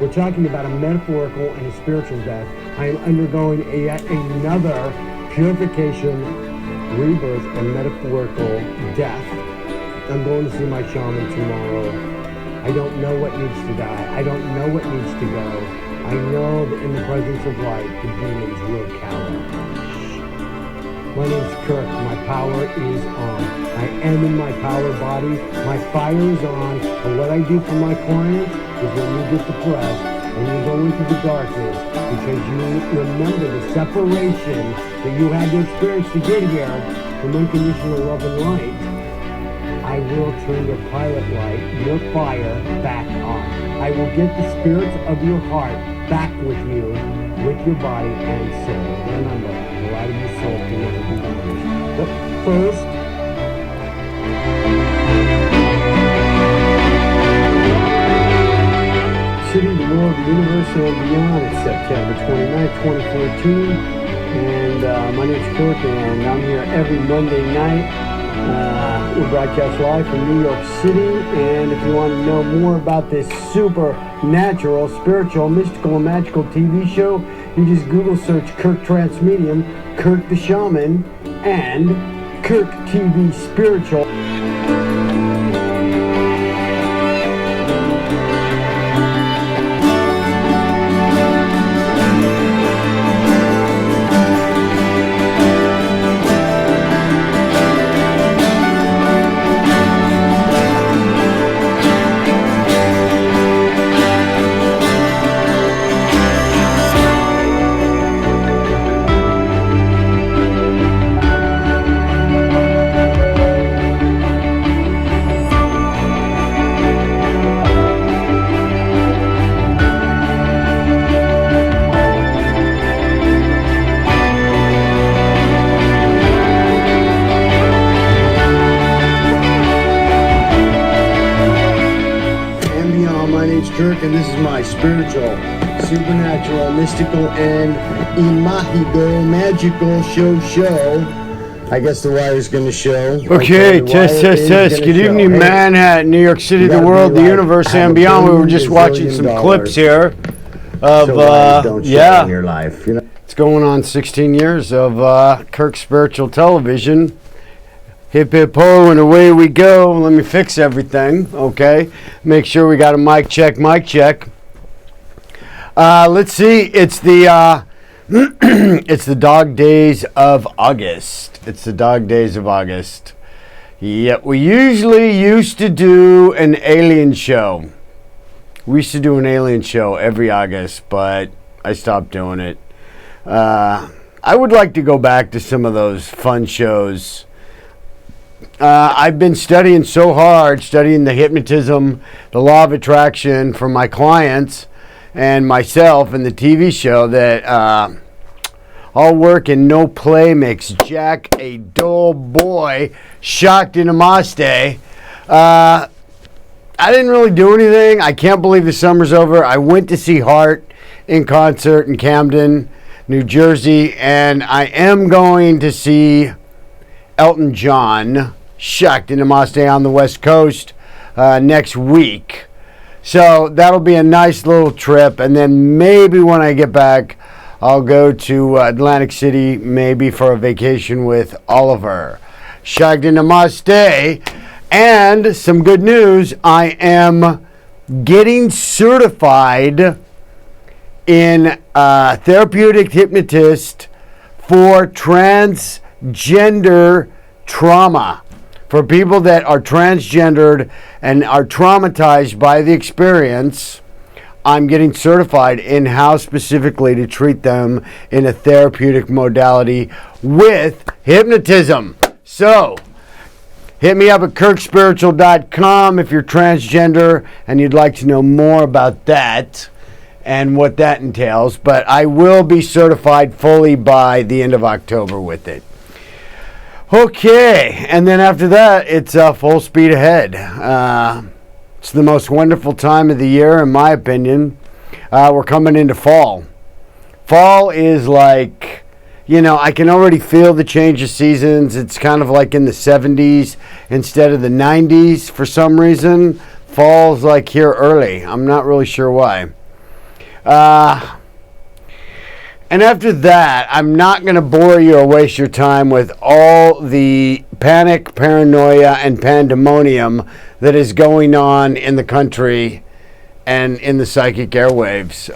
We're talking about a metaphorical and a spiritual death. I am undergoing another purification, rebirth, and metaphorical death. I'm going to see my shaman tomorrow. I don't know what needs to die. I don't know what needs to go. I know that in the presence of light, the demons will cower. My name is Kirk. My power is on. I am in my power body. My fire is on. And what I do for my clients is when you get depressed and you go into the darkness because you remember the separation that you had to experience to get here from unconditional love and light, I will turn your pilot light, your fire, back on. I will get the spirits of your heart back with you, with your body and soul. Remember, a lot of your soul can never be vanished. But first, City, the World, the Universe, and Beyond. It's September 29th, 2014. And my name's Kirk, and I'm here every Monday night. We broadcast live from New York City, and if you want to know more about this supernatural, spiritual, mystical, and magical TV show, you just Google search Kirk Transmedium, Kirk the Shaman, and Kirk TV Spiritual. Kirk, and this is my spiritual, supernatural, mystical, and imagical, magical show. I guess the wire's going to show. Okay, test. Good evening, hey, Manhattan, New York City, the world, the universe, and beyond. We were just watching some clips here of, in your life. You know? It's going on 16 years of Kirk Spiritual Television. Hip hip ho, and away we go. Let me fix everything, okay? Make sure we got a mic check. Let's see. It's the it's the dog days of August. Yep, we usually used to do an alien show. We used to do an alien show every August, but I stopped doing it. I would like to go back to some of those fun shows. I've been studying so hard, studying the hypnotism, the law of attraction for my clients and myself and the TV show that all work and no play makes Jack a dull boy. Shocked in Namaste. I didn't really do anything. I can't believe the summer's over. I went to see Heart in concert in Camden, New Jersey, and I am going to see Elton John, Shocked in Namaste, on the West Coast next week. So that'll be a nice little trip, and then maybe when I get back, I'll go to Atlantic City, maybe for a vacation with Oliver. Shocked in Namaste, and some good news, I am getting certified in Therapeutic Hypnotist for transgender trauma. For people that are transgendered and are traumatized by the experience, I'm getting certified in how specifically to treat them in a therapeutic modality with hypnotism. So, hit me up at kirkspiritual.com if you're transgender and you'd like to know more about that and what that entails. But I will be certified fully by the end of October with it. Okay, and then after that, it's full speed ahead. It's the most wonderful time of the year, in my opinion. We're coming into fall. Fall is like, I can already feel the change of seasons. It's kind of like in the 70s instead of the 90s for some reason. Fall's like here early. I'm not really sure why. And after that, I'm not going to bore you or waste your time with all the panic, paranoia, and pandemonium that is going on in the country and in the psychic airwaves.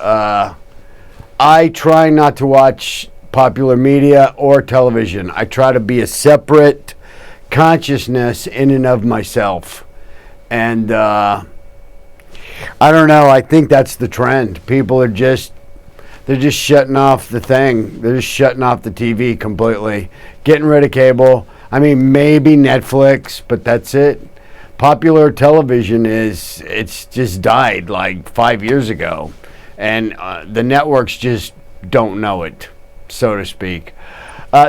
I try not to watch popular media or television. I try to be a separate consciousness in and of myself. And I don't know, I think that's the trend. People are they're just shutting off the thing. They're just shutting off the TV completely. Getting rid of cable. I mean, maybe Netflix, but that's it. Popular television it's just died like 5 years ago. And the networks just don't know it, so to speak.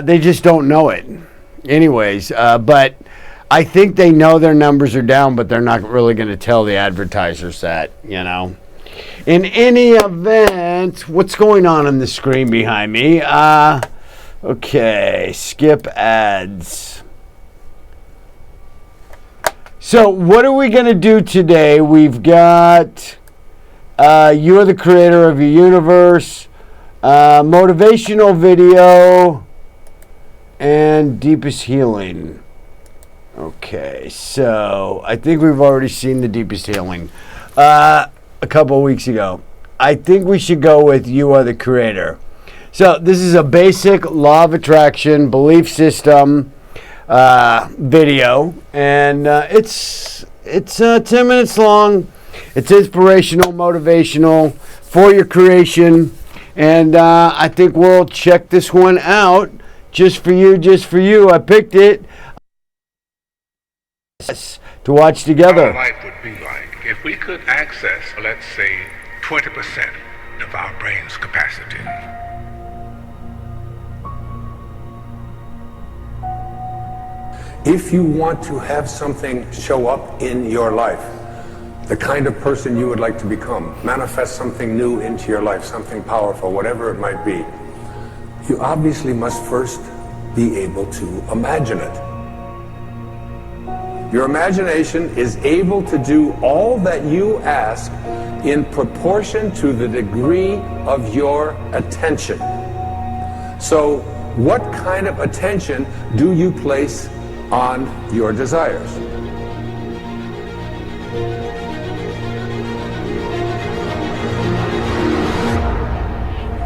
They just don't know it. Anyways, but I think they know their numbers are down, but they're not really going to tell the advertisers that, you know. In any event, what's going on the screen behind me? Okay, skip ads. So what are we going to do today? We've got You Are the Creator of Your Universe, motivational video, and Deepest Healing. Okay, so I think we've already seen the Deepest Healing a couple of weeks ago. I think we should go with You Are the Creator. So this is a basic law of attraction belief system video, and it's 10 minutes long. It's inspirational, motivational for your creation, and I think we'll check this one out just for you. I picked it to watch together. Our life would be like if we could access, let's say, 20% of our brain's capacity. If you want to have something show up in your life, the kind of person you would like to become, manifest something new into your life, something powerful, whatever it might be, you obviously must first be able to imagine it. Your imagination is able to do all that you ask in proportion to the degree of your attention. So, what kind of attention do you place on your desires?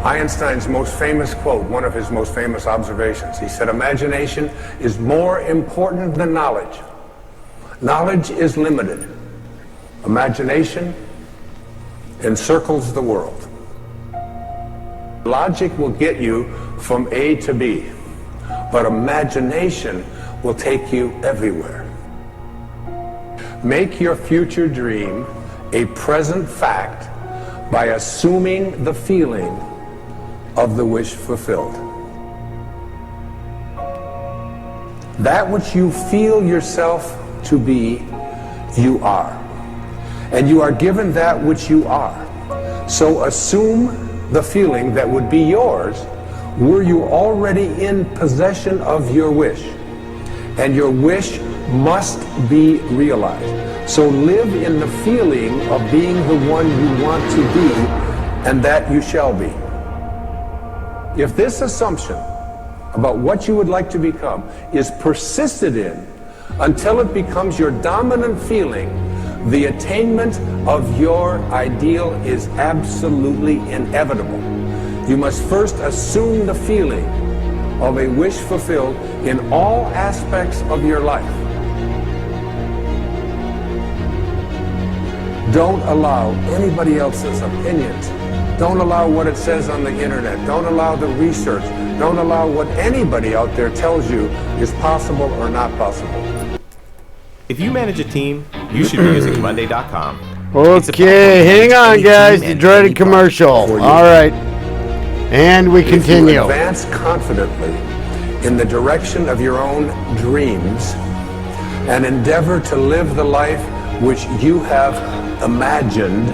Einstein's most famous quote, one of his most famous observations, he said, "Imagination is more important than knowledge. Knowledge is limited. Imagination encircles the world." Logic will get you from A to B, but imagination will take you everywhere. Make your future dream a present fact by assuming the feeling of the wish fulfilled. That which you feel yourself to be, you are. And you are given that which you are. So assume the feeling that would be yours were you already in possession of your wish. And your wish must be realized. So live in the feeling of being the one you want to be, and that you shall be. If this assumption about what you would like to become is persisted in until it becomes your dominant feeling, the attainment of your ideal is absolutely inevitable. You must first assume the feeling of a wish fulfilled in all aspects of your life. Don't allow anybody else's opinions. Don't allow what it says on the internet. Don't allow the research. Don't allow what anybody out there tells you is possible or not possible. If you manage a team, you should be using Monday.com. Okay, hang on, guys. The dreaded commercial. All right. And we continue. If you advance confidently in the direction of your own dreams and endeavor to live the life which you have imagined,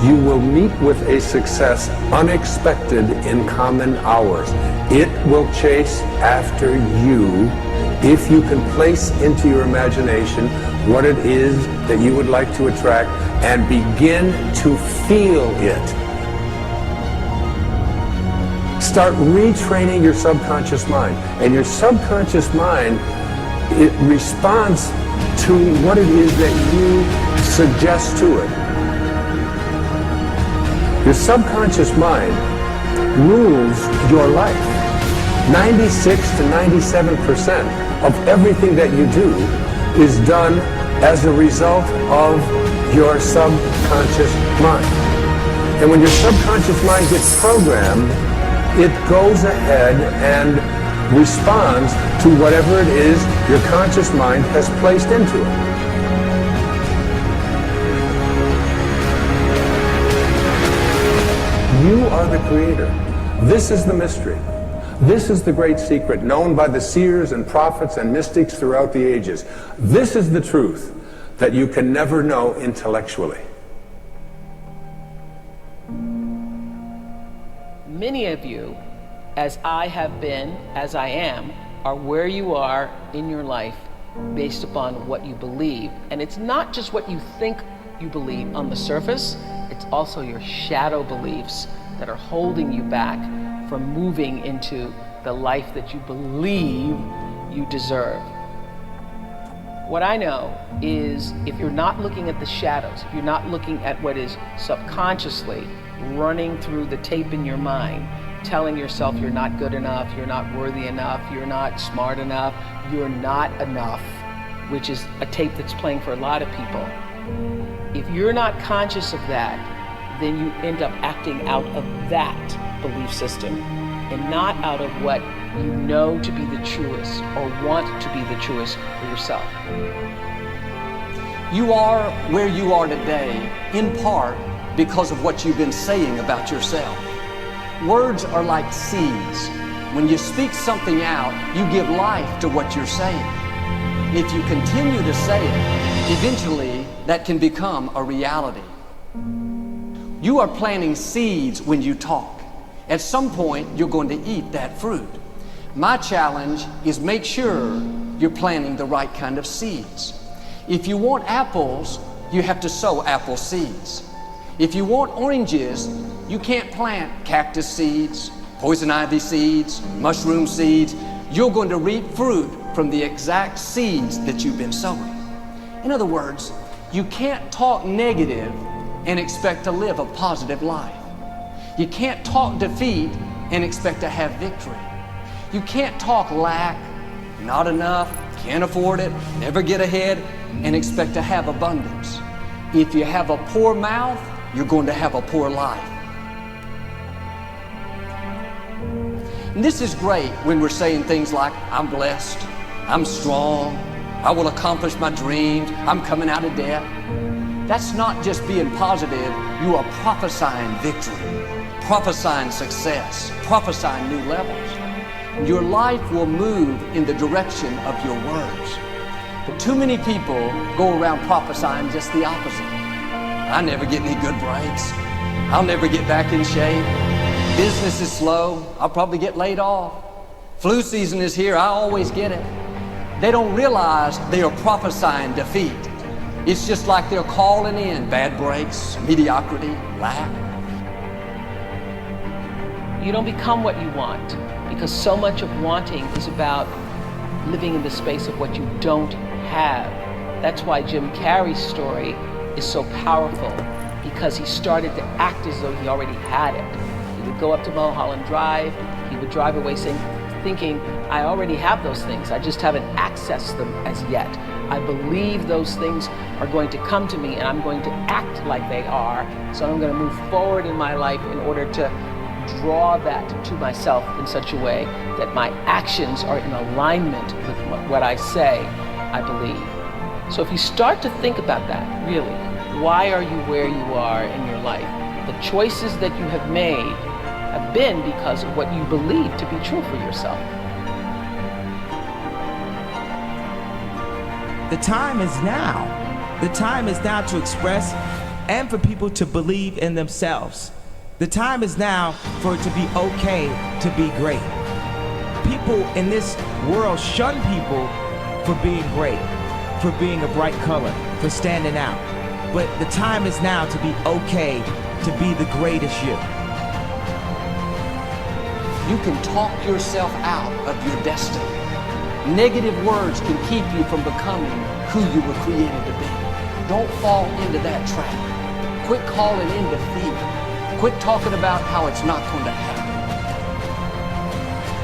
you will meet with a success unexpected in common hours. It will chase after you if you can place into your imagination what it is that you would like to attract and begin to feel it. start retraining your subconscious mind. And your subconscious mind, it responds to what it is that you suggest to it. Your subconscious mind rules your life. 96 to 97% of everything that you do is done as a result of your subconscious mind. And when your subconscious mind gets programmed, it goes ahead and responds to whatever it is your conscious mind has placed into it. You are the creator. This is the mystery. This is the great secret known by the seers and prophets and mystics throughout the ages. This is the truth that you can never know intellectually. Many of you, as I have been, as I am, are where you are in your life based upon what you believe. And it's not just what you think you believe on the surface, it's also your shadow beliefs that are holding you back from moving into the life that you believe you deserve. What I know is if you're not looking at the shadows, if you're not looking at what is subconsciously running through the tape in your mind, telling yourself you're not good enough, you're not worthy enough, you're not smart enough, you're not enough, which is a tape that's playing for a lot of people. If you're not conscious of that, then you end up acting out of that belief system and not out of what you know to be the truest or want to be the truest for yourself. You are where you are today, in part because of what you've been saying about yourself. Words are like seeds. When you speak something out, you give life to what you're saying. If you continue to say it, eventually that can become a reality. You are planting seeds when you talk. At some point, you're going to eat that fruit. My challenge is make sure you're planting the right kind of seeds. If you want apples, you have to sow apple seeds. If you want oranges, you can't plant cactus seeds, poison ivy seeds, mushroom seeds. You're going to reap fruit from the exact seeds that you've been sowing. In other words, you can't talk negative and expect to live a positive life. You can't talk defeat and expect to have victory. You can't talk lack, not enough, can't afford it, never get ahead, and expect to have abundance. If you have a poor mouth, you're going to have a poor life. And this is great when we're saying things like, I'm blessed, I'm strong, I will accomplish my dreams, I'm coming out of debt. That's not just being positive, you are prophesying victory, prophesying success, prophesying new levels. Your life will move in the direction of your words. But too many people go around prophesying just the opposite. I never get any good breaks. I'll never get back in shape. Business is slow. I'll probably get laid off. Flu season is here. I always get it. They don't realize they are prophesying defeat. It's just like they're calling in bad breaks, mediocrity, lack. You don't become what you want because so much of wanting is about living in the space of what you don't have. That's why Jim Carrey's story is so powerful, because he started to act as though he already had it. He would go up to Mulholland Drive, he would drive away thinking, I already have those things, I just haven't accessed them as yet. I believe those things are going to come to me and I'm going to act like they are, so I'm going to move forward in my life in order to draw that to myself in such a way that my actions are in alignment with what I say I believe. So if you start to think about that, really, why are you where you are in your life? The choices that you have made have been because of what you believe to be true for yourself. The time is now. The time is now to express and for people to believe in themselves. The time is now for it to be okay to be great. People in this world shun people for being great, for being a bright color, for standing out. But the time is now to be okay to be the greatest you. you can talk yourself out of your destiny. Negative words can keep you from becoming who you were created to be. Don't fall into that trap. Quit calling in defeat. Quit talking about how it's not going to happen.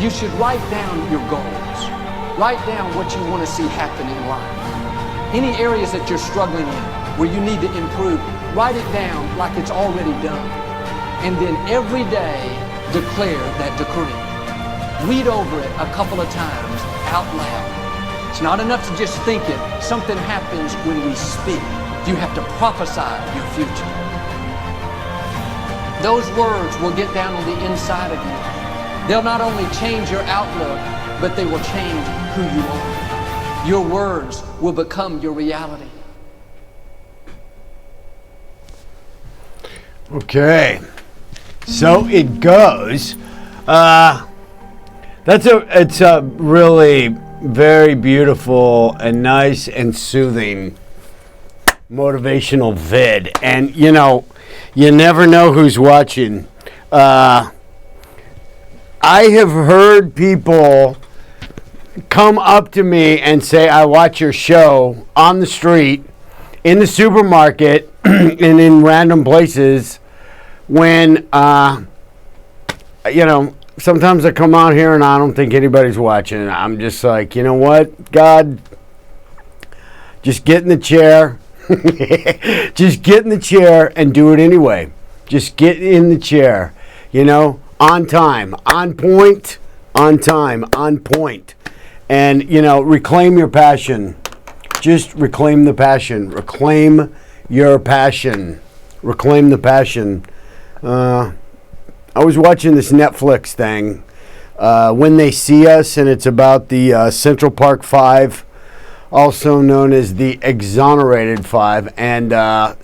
You should write down your goals. Write down what you want to see happen in life. Any areas that you're struggling in, where you need to improve, write it down like it's already done. And then every day, declare that decree. Read over it a couple of times out loud. It's not enough to just think it. Something happens when we speak. You have to prophesy your future. Those words will get down on the inside of you. They'll not only change your outlook, but they will change who you are. Your words will become your reality. Okay, so it goes. It's a really very beautiful and nice and soothing motivational vid, and you know, you never know who's watching. I have heard people come up to me and say, I watch your show on the street, in the supermarket, and in random places when, you know, sometimes I come out here and I don't think anybody's watching. I'm just like, you know what, God, just get in the chair. Just get in the chair and do it anyway. Just get in the chair, you know, on time, on point, on time, on point. And, you know, reclaim your passion. Just reclaim the passion. Reclaim your passion. Reclaim the passion. I was watching this Netflix thing, When They See Us, and it's about the Central Park Five, also known as the Exonerated Five. And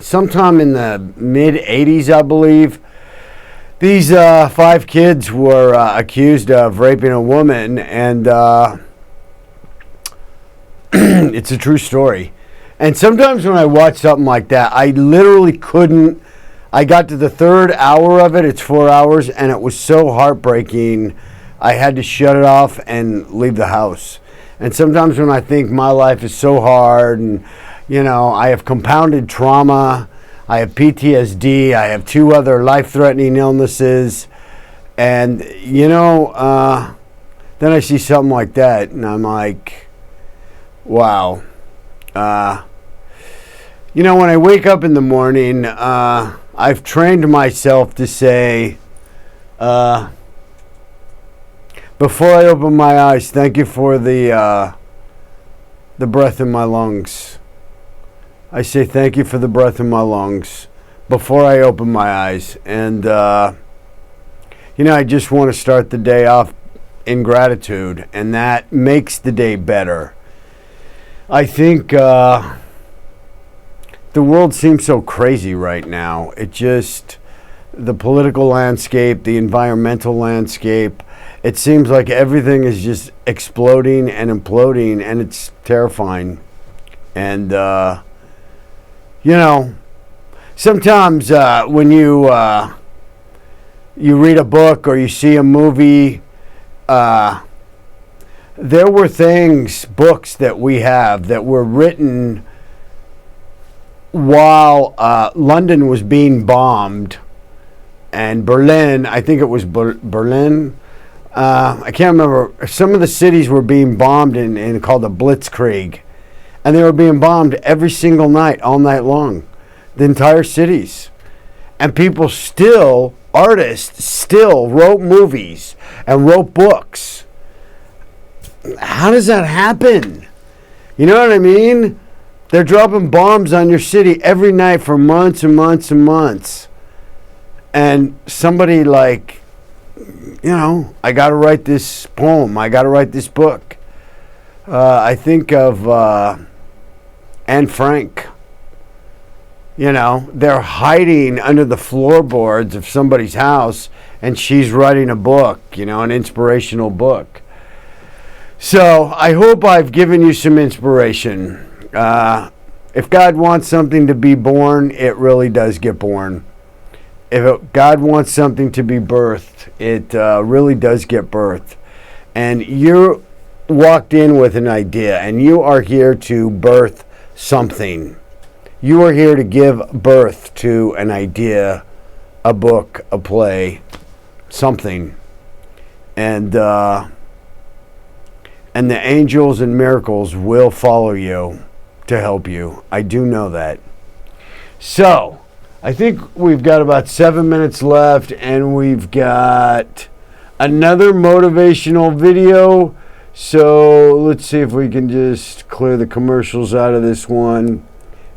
sometime in the mid-'80s, I believe, these 5 kids were accused of raping a woman, and it's a true story. And sometimes when I watch something like that, I literally couldn't. I got to the 3rd hour of it. It's 4 hours, and it was so heartbreaking. I had to shut it off and leave the house. And sometimes when I think my life is so hard, and you know, I have compounded trauma, I have PTSD, I have 2 other life-threatening illnesses, and you know, then I see something like that, and I'm like, wow. You know, when I wake up in the morning, I've trained myself to say, before I open my eyes, thank you for the breath in my lungs. I say thank you for the breath in my lungs before I open my eyes. And, you know, I just want to start the day off in gratitude, and that makes the day better. I think the world seems so crazy right now. It just, the political landscape, the environmental landscape, it seems like everything is just exploding and imploding, and it's terrifying. And, you know, sometimes when you read a book or you see a movie, there were books that we have that were written while London was being bombed, and Berlin, I think it was Berlin, I can't remember, some of the cities were being bombed in called the Blitzkrieg, and they were being bombed every single night, all night long, the entire cities. And people still, artists still wrote movies and wrote books. How does that happen? You know what I mean? They're dropping bombs on your city every night for months and months and months. And somebody like, you know, I got to write this poem. I got to write this book. I think of Anne Frank. You know, they're hiding under the floorboards of somebody's house, and she's writing a book, you know, an inspirational book. So I hope I've given you some inspiration. If God wants something to be born, it really does get born. God wants something to be birthed, it really does get birthed. And you walked in with an idea, and you are here to birth something. You are here to give birth to an idea, a book, a play, something. And the angels and miracles will follow you to help you. I do know that. So, I think we've got about 7 minutes left, and we've got another motivational video. So, let's see if we can just clear the commercials out of this one.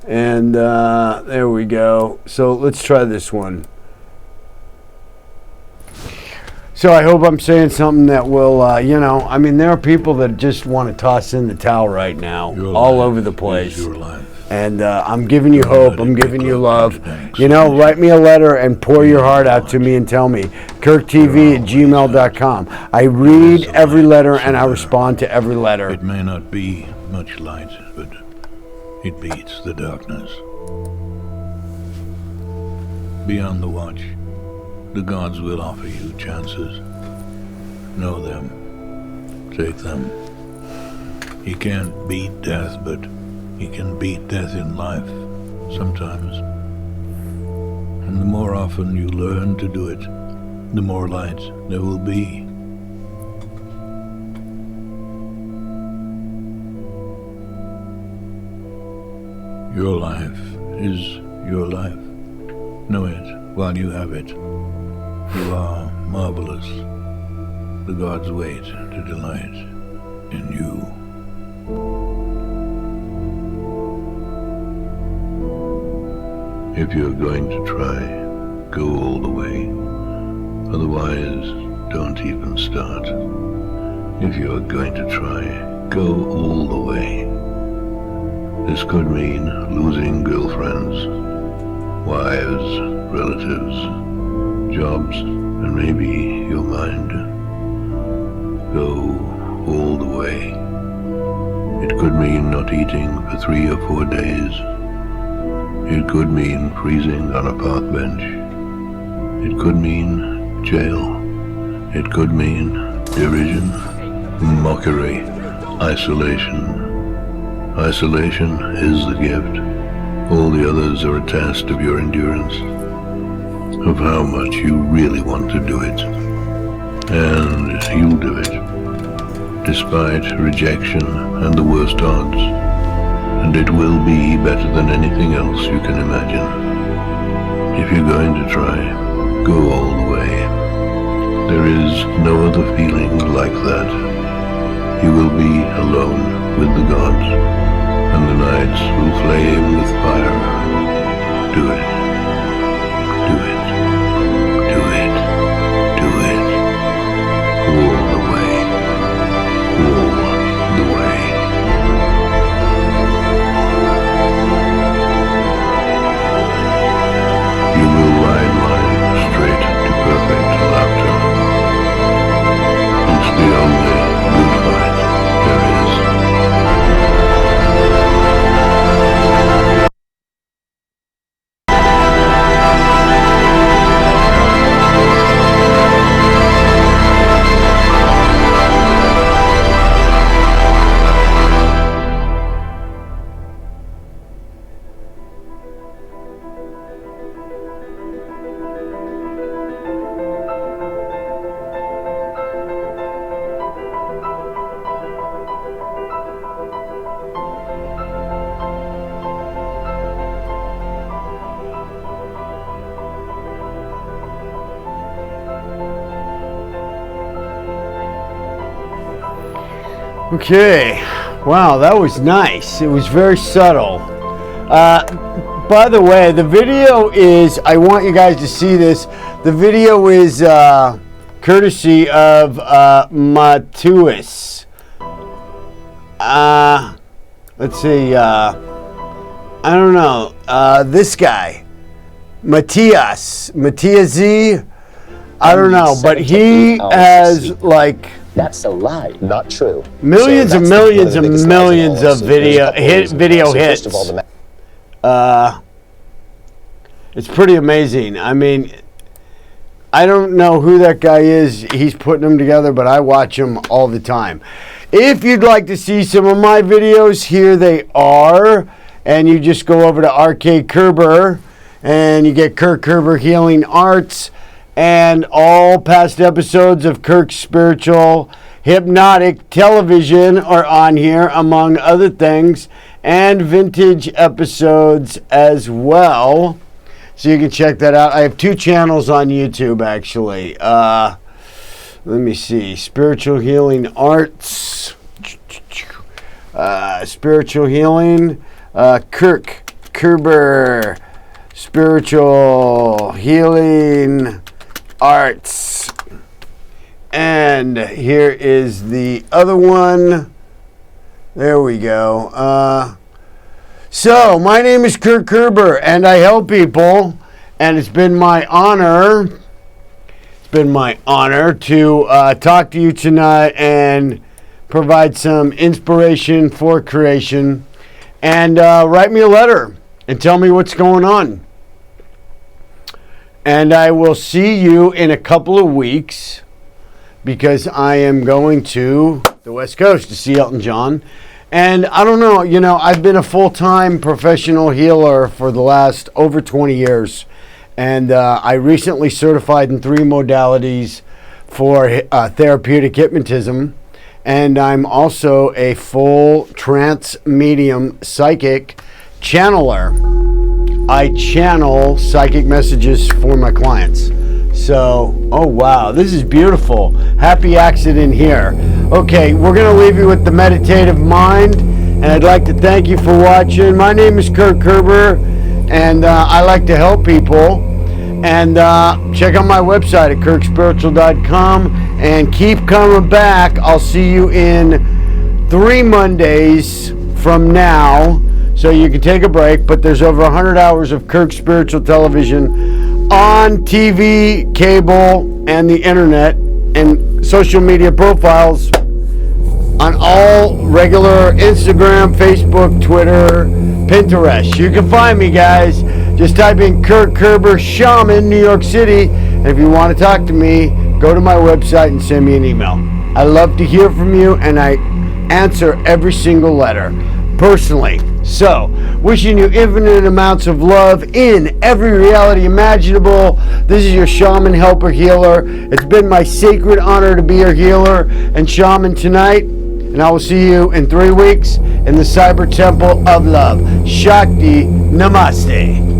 And there we go. So, let's try this one. So I hope I'm saying something that will, I mean, there are people that just want to toss in the towel right now, all over the place. And I'm giving you hope. I'm giving you love. Write me a letter and pour your heart out to me and tell me. KirkTV@gmail.com. I read every letter and I respond to every letter. It may not be much light, but it beats the darkness. Be on the watch. The gods will offer you chances. Know them. Take them. You can't beat death, but you can beat death in life, sometimes. And the more often you learn to do it, the more light there will be. Your life is your life. Know it while you have it. You are marvelous. The gods wait to delight in you. If you're going to try, go all the way. Otherwise, don't even start. If you're going to try, go all the way. This could mean losing girlfriends, wives, relatives, jobs, and maybe your mind. Go all the way. It could mean not eating for 3 or 4 days. It could mean freezing on a park bench. It could mean jail. It could mean derision, mockery, isolation. Isolation is the gift. All the others are a test of your endurance, of how much you really want to do it. And you'll do it, despite rejection and the worst odds. And it will be better than anything else you can imagine. If you're going to try, go all the way. There is no other feeling like that. You will be alone with the gods, and the nights will flame with fire. Do it. Do it. Do it. Do it. All the way. All the way. You will ride line straight to perfect laughter. It's the only good fight there is. Okay, wow, that was nice. It was very subtle. By the way, the video is, I want you guys to see this. The video is courtesy of Matuis. Let's see, I don't know, this guy, Matthias Z, I don't know, but he has like, that's a lie, not true. Millions and millions and millions of video hits. It's pretty amazing. I mean, I don't know who that guy is. He's putting them together, but I watch them all the time. If you'd like to see some of my videos, here they are. And you just go over to RK Kerber and you get Kirk Kerber Healing Arts, and all past episodes of Kirk's Spiritual Hypnotic Television are on here, among other things, and vintage episodes as well. So you can check that out. I have 2 channels on YouTube, actually. Let me see. Spiritual Healing Arts. Spiritual Healing. Kirk Kerber. Spiritual Healing Arts. And here is the other one. There we go. So, my name is Kirk Kerber, and I help people, and it's been my honor to talk to you tonight and provide some inspiration for creation. And write me a letter and tell me what's going on. And I will see you in a couple of weeks, because I am going to the West Coast to see Elton John. And I don't know, I've been a full-time professional healer for the last over 20 years. And I recently certified in 3 modalities for therapeutic hypnotism. And I'm also a full trance medium psychic channeler. I channel psychic messages for my clients. So, oh wow, this is beautiful. Happy accident here. Okay, we're going to leave you with the meditative mind, and I'd like to thank you for watching. My name is Kirk Kerber, and I like to help people. And check out my website at kirkspiritual.com, and keep coming back. I'll see you in 3 Mondays from now, so you can take a break. But there's over 100 hours of Kirk Spiritual television on TV, cable, and the internet, and social media profiles on all regular Instagram, Facebook, Twitter, Pinterest. You can find me, guys. Just type in Kirk Kerber Shaman, New York City. And if you want to talk to me, go to my website and send me an email. I love to hear from you, and I answer every single letter personally. So, wishing you infinite amounts of love in every reality imaginable. This is your shaman, helper, healer. It's been my sacred honor to be your healer and shaman tonight. And I will see you in 3 weeks in the Cyber Temple of Love. Shakti Namaste.